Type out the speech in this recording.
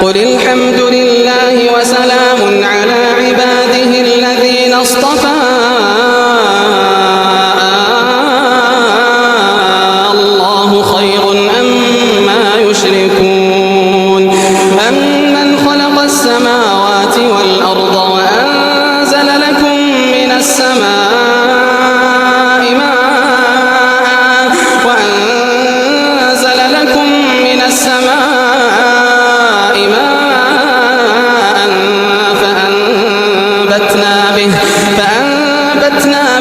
قل الحمد لله وسلام على عباده الذين اصطفى الله خير أما يشركون أمن خلق السماوات والأرض وأنزل لكم من السماء ماء فأنبتنا